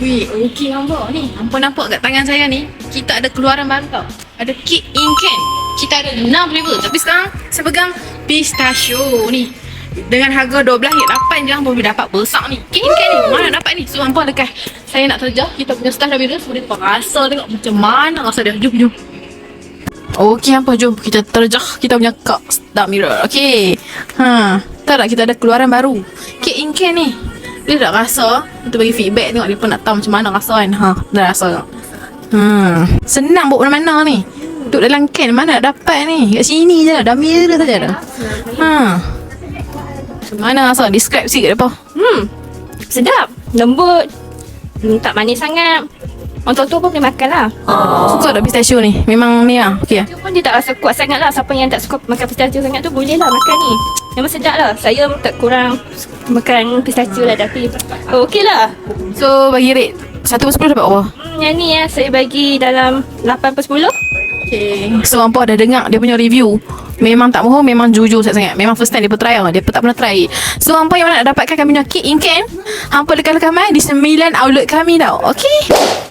Wih, okey nampak ni. Hampa nampak kat tangan saya ni, kita ada keluaran baru tau. Ada cake in can. Kita ada 6 flavor. Tapi sekarang saya pegang pistachio ni. Dengan harga 12.8 je hampa boleh dapat besar ni. Cake in can ni, mana dapat ni? So hampa dekat saya nak terjah kita punya staff dah virus. Boleh rasa tengok macam mana rasa dia. Jom, jom. Okey hampa, jom kita terjah kita punya cup dark mirror. Okey. Tahu tak kita ada keluaran baru. Cake in can ni. Dia dah rasa. Kita bagi feedback tengok dia pun nak tahu macam mana rasa kan. Dah rasa tak? Senang bawa mana-mana ni. Duduk dalam can mana nak dapat ni. Kat sini je lah. Dark mirror saja dah. Macam mana rasa? Describe sikit apa? Sedap, lembut, tak manis sangat. Orang tua pun boleh makan lah. Suka tak pistachio ni? Memang ni lah. Okey lah. Dia pun dia tak rasa kuat sangat lah. Siapa yang tak suka makan pistachio sangat tu boleh lah makan ni. Memang sedap lah. Saya tak kurang makan pistachio lah tapi okey lah. So bagi rate 1 per 10 dapat apa? Yang ni saya bagi dalam 8 per 10. Okay. So hampa dah dengar dia punya review. Memang tak bohong, memang jujur sangat. Memang first time dia pun try lah. Dia pun tak pernah try. So hampa yang nak dapatkan kami punya cake in can, hampa lekas-lekas main di 9 outlet kami tau. Okay.